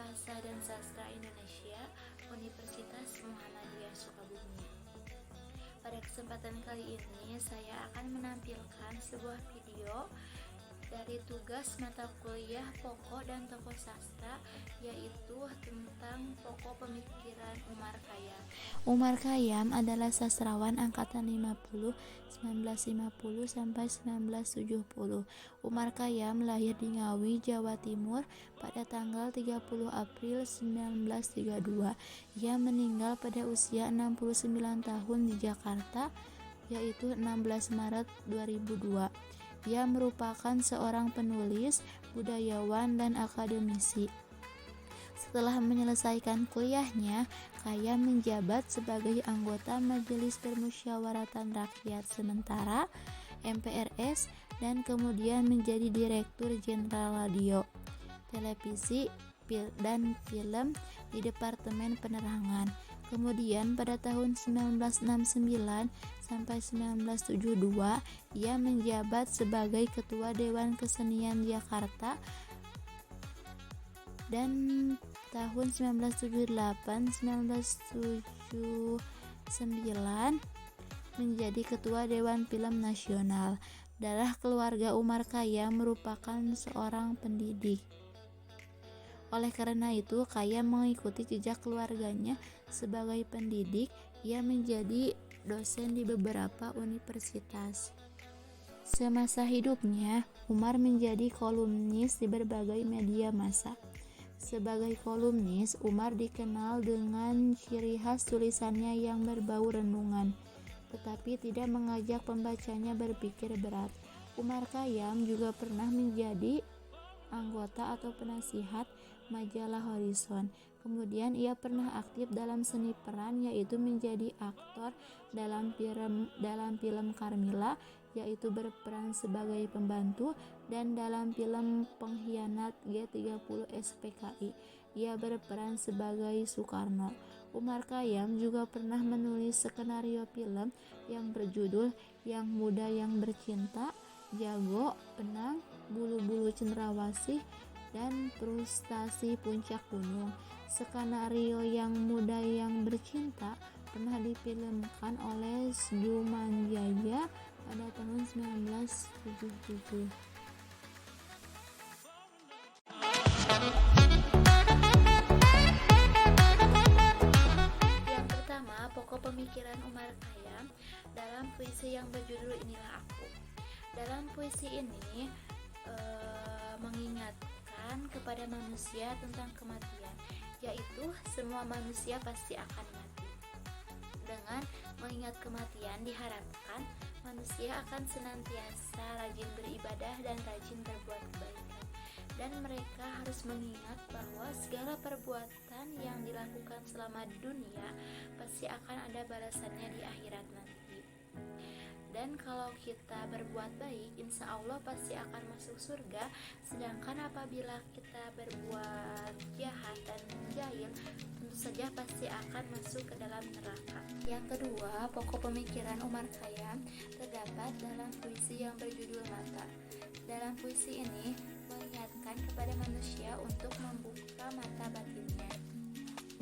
Bahasa dan Sastra Indonesia, Universitas Muhammadiyah Sukabumi. Pada kesempatan kali ini, saya akan menampilkan sebuah video dari tugas mata kuliah pokok dan tokoh sastra, yaitu tentang pokok pemikiran Umar Khayyam. Umar Khayyam adalah sastrawan angkatan 50 1950 sampai 1970. Umar Khayyam lahir di Ngawi, Jawa Timur pada tanggal 30 April 1932. Ia meninggal pada usia 69 tahun di Jakarta, yaitu 16 Maret 2002. Ia merupakan seorang penulis, budayawan, dan akademisi. Setelah menyelesaikan kuliahnya, Khayyam menjabat sebagai anggota Majelis Permusyawaratan Rakyat Sementara (MPRS) dan kemudian menjadi Direktur Jenderal Radio, Televisi, dan Film di Departemen Penerangan. Kemudian pada tahun 1969 sampai 1972 ia menjabat sebagai Ketua Dewan Kesenian Jakarta, dan tahun 1978-1979 menjadi Ketua Dewan Film Nasional. Darah keluarga Umar Khayyam merupakan seorang pendidik. Oleh karena itu, Khayyam mengikuti jejak keluarganya sebagai pendidik. Ia menjadi dosen di beberapa universitas. Semasa hidupnya, Umar menjadi kolumnis di berbagai media massa. Sebagai kolumnis, Umar dikenal dengan ciri khas tulisannya yang berbau renungan, tetapi tidak mengajak pembacanya berpikir berat. Umar Khayyam juga pernah menjadi anggota atau penasihat majalah Horizon. Kemudian ia pernah aktif dalam seni peran, yaitu menjadi aktor dalam film Karmila, yaitu berperan sebagai pembantu, dan dalam film Pengkhianat G30 SPKI ia berperan sebagai Soekarno. Umar Khayyam juga pernah menulis skenario film yang berjudul Yang Muda Yang Bercinta, Jago, Penang, Bulu-Bulu Cendrawasih, dan Frustasi Puncak Gunung. Skenario Yang Muda Yang Bercinta pernah difilmkan oleh Sumanjaya pada tahun 1977. Yang pertama, pokok pemikiran Umar Khayyam dalam puisi yang berjudul Inilah Aku. Dalam puisi ini mengingatkan kepada manusia tentang kematian, yaitu semua manusia pasti akan mati. Dengan mengingat kematian, diharapkan manusia akan senantiasa rajin beribadah dan rajin berbuat kebaikan, dan mereka harus mengingat bahwa segala perbuatan yang dilakukan selama dunia pasti akan ada balasannya di akhirat nanti. Dan kalau kita berbuat baik, insya Allah pasti akan masuk surga. Sedangkan apabila kita berbuat jahat dan jahil, tentu saja pasti akan masuk ke dalam neraka. Yang kedua, pokok pemikiran Umar Khayyam terdapat dalam puisi yang berjudul Mata. Dalam puisi ini mengingatkan kepada manusia untuk membuka mata batinnya,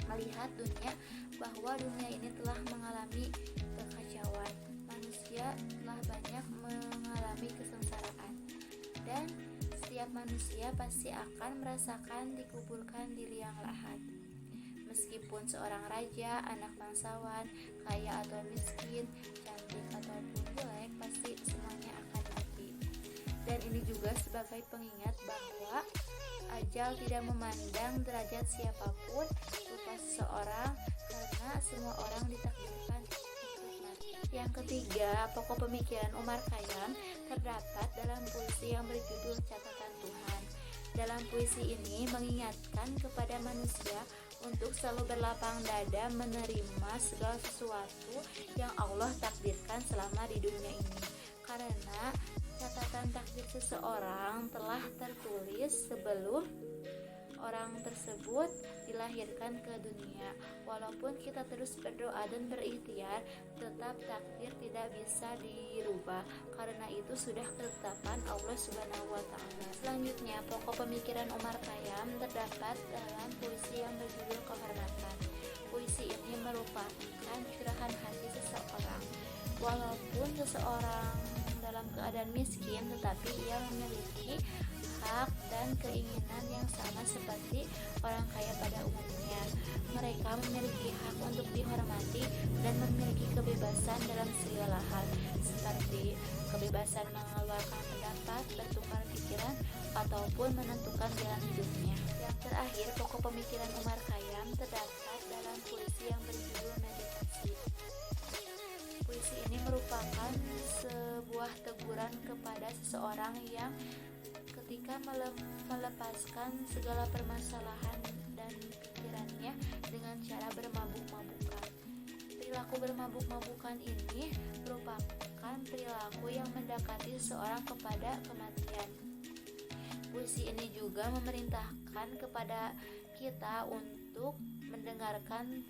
melihat dunia, bahwa dunia ini telah mengalami kekacauan. Manusia telah banyak mengalami kesengsaraan, dan setiap manusia pasti akan merasakan dikuburkan di liang lahat. Meskipun seorang raja, anak bangsawan, kaya atau miskin, cantik ataupun jelek, pasti semuanya akan mati. Dan ini juga sebagai pengingat bahwa ajal tidak memandang derajat siapapun, rupa seseorang, karena semua orang ditakdirkan. Yang ketiga, pokok pemikiran Umar Khayyam terdapat dalam puisi yang berjudul Catatan Tuhan. Dalam puisi ini mengingatkan kepada manusia untuk selalu berlapang dada menerima segala sesuatu yang Allah takdirkan selama di dunia ini, karena catatan takdir seseorang telah tertulis sebelum orang tersebut dilahirkan ke dunia. Walaupun kita terus berdoa dan berikhtiar, tetap takdir tidak bisa dirubah, karena itu sudah ketetapan Allah Subhanahu wa Ta'ala. Selanjutnya, pokok pemikiran Omar Khayyam terdapat dalam puisi yang berjudul Kehormatan. Puisi ini merupakan curahan hati seseorang. Walaupun seseorang dalam keadaan miskin, tetapi ia memiliki hak dan keinginan yang sama seperti orang kaya pada umumnya. Mereka memiliki hak untuk dihormati dan memiliki kebebasan dalam segala hal, seperti kebebasan mengeluarkan pendapat, bertukar pikiran, ataupun menentukan jalan hidupnya. Yang terakhir, pokok pemikiran Omar Khayyam terdapat dalam puisi yang berjudul Meditasi. Puisi ini merupakan sebuah teguran kepada seseorang yang ketika melepaskan segala permasalahan dan pikirannya dengan cara bermabuk-mabukan. Perilaku bermabuk-mabukan ini merupakan perilaku yang mendekati seseorang kepada kematian. Puisi ini juga memerintahkan kepada kita untuk mendengarkan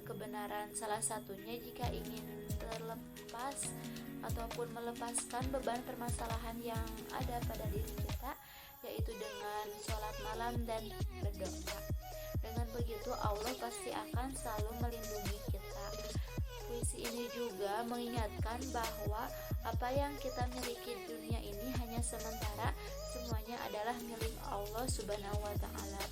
kebenaran, salah satunya jika ingin terlepas ataupun melepaskan beban permasalahan yang ada pada diri kita, yaitu dengan sholat malam dan berdoa. Dengan begitu Allah pasti akan selalu melindungi kita. Puisi ini juga mengingatkan bahwa apa yang kita miliki di dunia ini hanya sementara, semuanya adalah milik Allah Subhanahu wa Ta'ala.